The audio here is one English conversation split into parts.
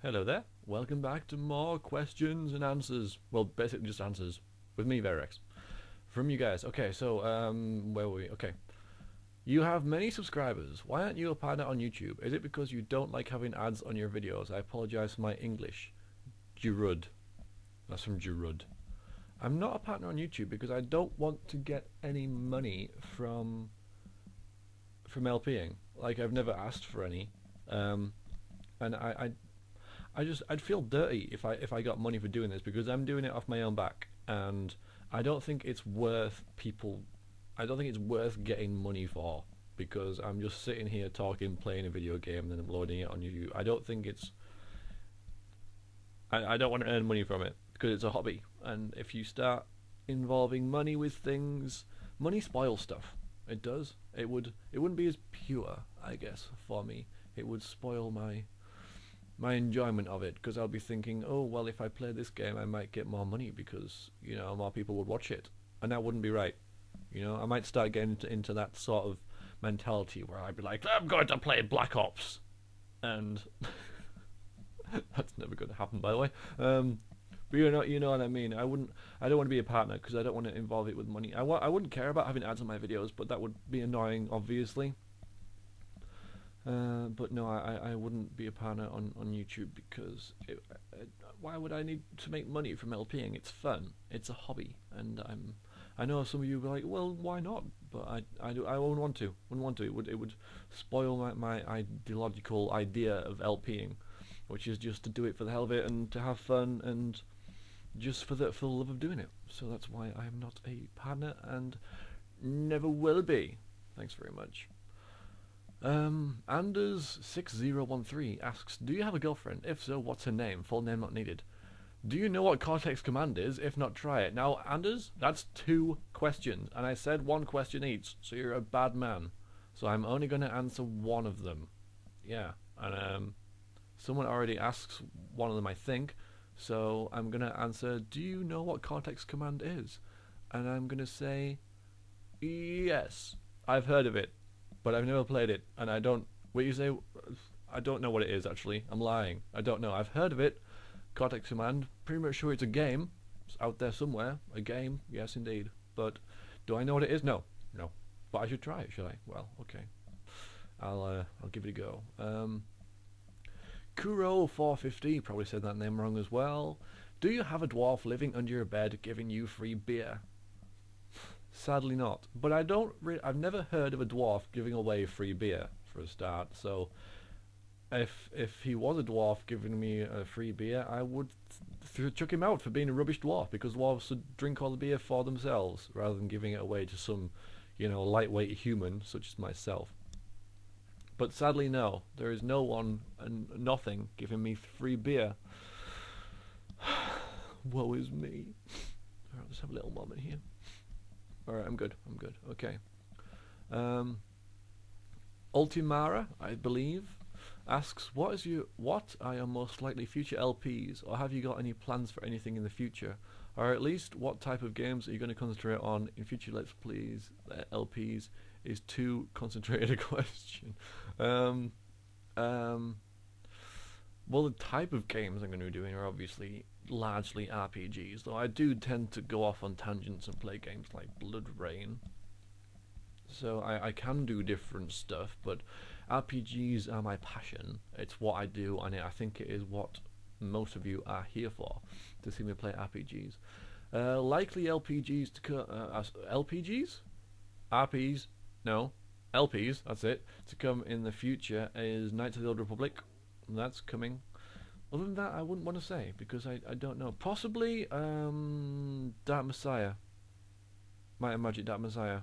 Hello there. Welcome back to more questions and answers. Well, basically just answers with me, veriax. From you guys. Okay, so where were we? Okay. You have many subscribers. Why aren't you a partner on YouTube? Is it because you don't like having ads on your videos? I apologize for my English. Jurud. That's from Jurud. I'm not a partner on YouTube because I don't want to get any money from LPing. Like, I've never asked for any. And I'd feel dirty if I got money for doing this, because I'm doing it off my own back, and I don't think it's worth getting money for, because I'm just sitting here talking, playing a video game, and then uploading it on YouTube. I don't think it's I don't want to earn money from it because it's a hobby, and if you start involving money with things, money spoils stuff. It does. It wouldn't be as pure, I guess, for me. It would spoil my enjoyment of it, because I'll be thinking, oh well, if I play this game I might get more money because, you know, more people would watch it, and that wouldn't be right. You know, I might start getting into that sort of mentality where I'd be like, I'm going to play Black Ops, and that's never going to happen, by the way. But you know what I mean. I don't want to be a partner because I don't want to involve it with money. I wouldn't care about having ads on my videos, but that would be annoying, obviously. But no, I wouldn't be a partner on YouTube because why would I need to make money from LPing? It's fun, it's a hobby, and I know some of you will be like, well, why not? But I wouldn't want to. It would spoil my ideological idea of LPing, which is just to do it for the hell of it and to have fun and just for the love of doing it. So that's why I am not a partner and never will be. Thanks very much. Anders6013 asks, do you have a girlfriend? If so, what's her name? Full name not needed. Do you know what Cortex Command is? If not, try it. Now, Anders, that's 2 questions, and I said 1 question each, so you're a bad man. So I'm only going to answer 1 of them. Yeah, and someone already asks 1 of them, I think, so I'm going to answer, do you know what Cortex Command is? And I'm going to say, yes, I've heard of it, but I've never played it, and I don't... What you say? I don't know what it is, actually. I'm lying. I don't know. I've heard of it. Cortex Command. Pretty much sure it's a game. It's out there somewhere. A game. Yes, indeed. But do I know what it is? No. No. But I should try it, should I? Well, okay. I'll give it a go. Kuro450, probably said that name wrong as well. Do you have a dwarf living under your bed giving you free beer? Sadly not, but I've never heard of a dwarf giving away free beer for a start. So if he was a dwarf giving me a free beer, I would chuck him out for being a rubbish dwarf, because dwarves should drink all the beer for themselves rather than giving it away to some, you know, lightweight human such as myself. But sadly no, there is no one and nothing giving me free beer. Woe is me. Alright, let's have a little moment here. Alright, I'm good. Okay. Ultimara, I believe, asks, what are your most likely future LPs, or have you got any plans for anything in the future? Or at least, what type of games are you going to concentrate on in future Let's Plays? LPs is too concentrated a question. Well, the type of games I'm going to be doing are obviously largely RPGs, though I do tend to go off on tangents and play games like Blood Rain. So I can do different stuff, but RPGs are my passion. It's what I do, and I think it is what most of you are here for, to see me play RPGs. Likely LPGs to come... LPGs? RPs? No. LPs, that's it. To come in the future is Knights of the Old Republic. That's coming. Other than that, I wouldn't want to say, because I don't know. Possibly Dark Messiah. Might have Magic Dark Messiah.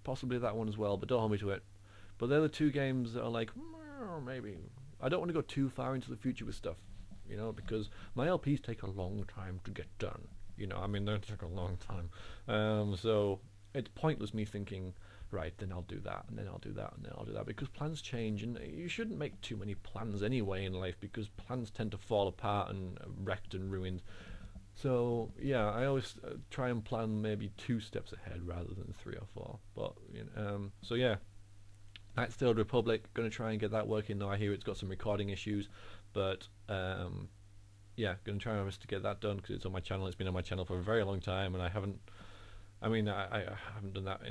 Possibly that one as well, but don't hold me to it. But they're the 2 games that are like, maybe. I don't want to go too far into the future with stuff, you know, because my LPs take a long time to get done. You know, I mean, they take a long time. So it's pointless me thinking, right, then I'll do that, and then I'll do that, and then I'll do that, because plans change, and you shouldn't make too many plans anyway in life, because plans tend to fall apart and wrecked and ruined. So yeah, I always try and plan maybe 2 steps ahead rather than 3 or 4. But you know, so yeah, Knights of the Old Republic, gonna try and get that working. Though I hear it's got some recording issues, but yeah, gonna try my best to get that done because it's on my channel. It's been on my channel for a very long time, and I haven't. I mean, I haven't done that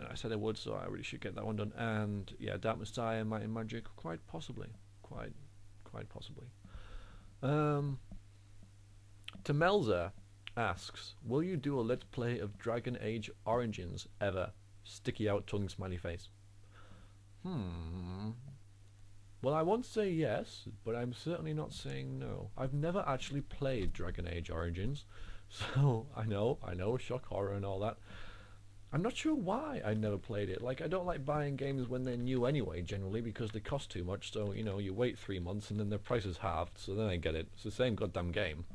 I said I would, so I really should get that one done. And yeah, Dark Messiah, Might and Magic, quite possibly, quite possibly. Tamelza asks, will you do a let's play of Dragon Age Origins ever? Sticky out tongue smiley face. Well, I won't say yes, but I'm certainly not saying no. I've never actually played Dragon Age Origins, so I know, shock horror and all that. I'm not sure why I never played it. Like, I don't like buying games when they're new anyway, generally, because they cost too much, so, you know, you wait 3 months and then their price is halved, so then I get it. It's the same goddamn game.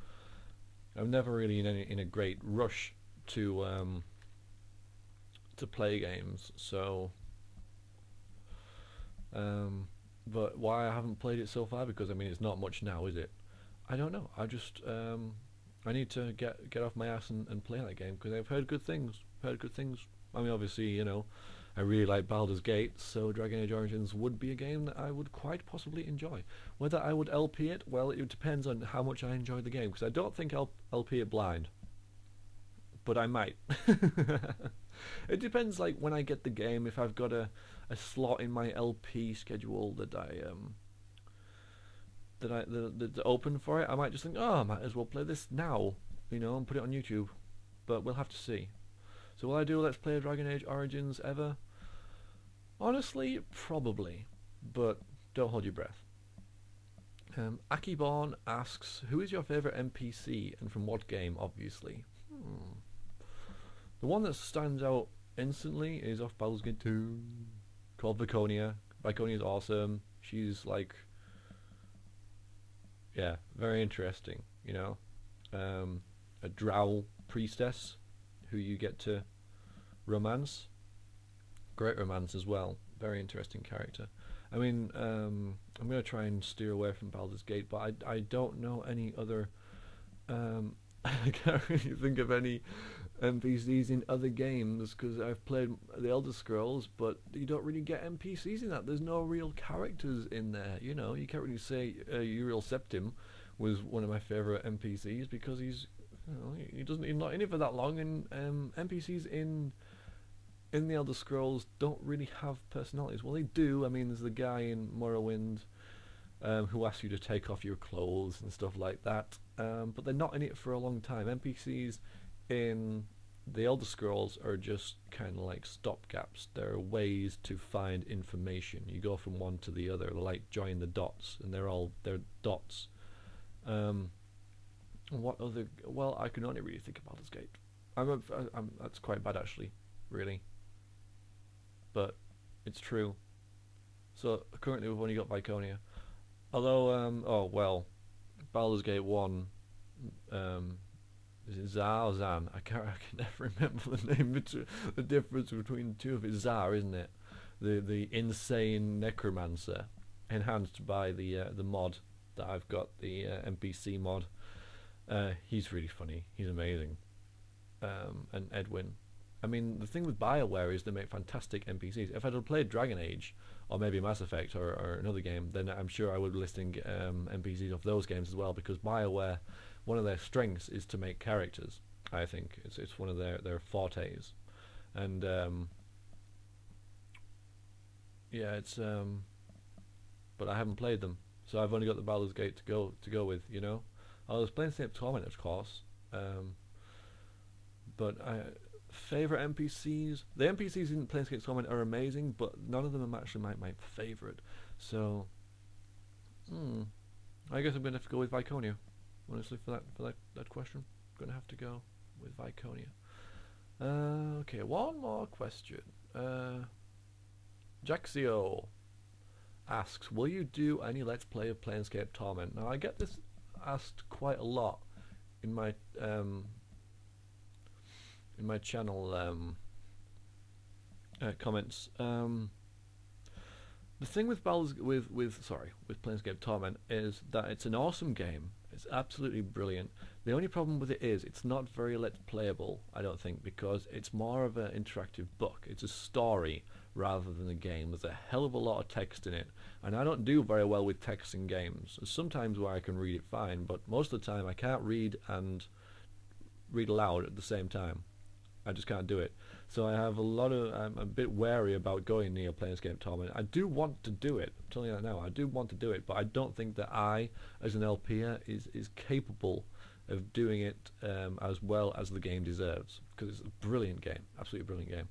I'm never really in a great rush to play games, so... but why I haven't played it so far? Because I mean, it's not much now, is it? I don't know. I just I need to get off my ass and play that game because I've heard good things. I mean, obviously, you know, I really like Baldur's Gate, so Dragon Age Origins would be a game that I would quite possibly enjoy. Whether I would LP it, well, it depends on how much I enjoy the game, because I don't think I'll LP it blind, but I might. It depends, like, when I get the game, if I've got a slot in my LP schedule that's open for it, I might just think, oh, I might as well play this now, you know, and put it on YouTube. But we'll have to see. So will I do Let's Play Dragon Age Origins ever? Honestly, probably, but don't hold your breath. Akiborn asks, who is your favourite NPC and from what game, obviously? The one that stands out instantly is off Baldur's Gate 2, called Viconia. Viconia's awesome. She's like, yeah, very interesting, you know. A drow priestess who you get to romance. Great romance as well. Very interesting character. I mean, I'm going to try and steer away from Baldur's Gate, but I don't know any other... I can't really think of any NPCs in other games because I've played the Elder Scrolls, but you don't really get NPCs in that. There's no real characters in there, you know. You can't really say Uriel Septim was one of my favourite NPCs because he's, you know, he's not in it for that long, and NPCs in the Elder Scrolls don't really have personalities. Well, they do. I mean, there's the guy in Morrowind who asks you to take off your clothes and stuff like that, but they're not in it for a long time. NPCs in the Elder Scrolls are just kind of like stopgaps. There are ways to find information. You go from one to the other, like join the dots, and they're dots. What other? Well, I can only really think of Baldur's Gate. That's quite bad actually, really. But it's true. So currently we've only got Viconia. Although, oh well, Baldur's Gate 1, is it Zar or Zan? I can never remember the name, the difference between the two of it. Zar, isn't it? The insane necromancer, enhanced by the mod that I've got, the NPC mod. He's really funny. He's amazing. And Edwin. I mean, the thing with BioWare is they make fantastic NPCs. If I'd have played Dragon Age, or maybe Mass Effect, or another game, then I'm sure I would be listing NPCs of those games as well, because BioWare, one of their strengths is to make characters. I think it's one of their fortes, and yeah, it's but I haven't played them, so I've only got the Baldur's Gate to go with, you know. I was playing Planescape Torment, of course, but favorite NPCs. The NPCs in Planescape Torment are amazing, but none of them are actually my favorite. So, I guess I'm gonna have to go with Viconia. Honestly, for that question, I'm gonna have to go with Viconia. Okay, one more question. Jaxio asks, will you do any Let's Play of Planescape Torment? Now, I get this asked quite a lot in my channel comments. The thing with Planescape Torment is that it's an awesome game. It's absolutely brilliant. The only problem with it is it's not very Let's Playable, I don't think, because it's more of an interactive book. It's a story rather than a game. There's a hell of a lot of text in it, and I don't do very well with text in games. There's sometimes where I can read it fine, but most of the time I can't read and read aloud at the same time. I just can't do it. So I have I'm a bit wary about going near Planescape Torment. I do want to do it. I'm telling you that now. I do want to do it, but I don't think that I, as an LPer, is capable of doing it as well as the game deserves, because it's a brilliant game, absolutely brilliant game.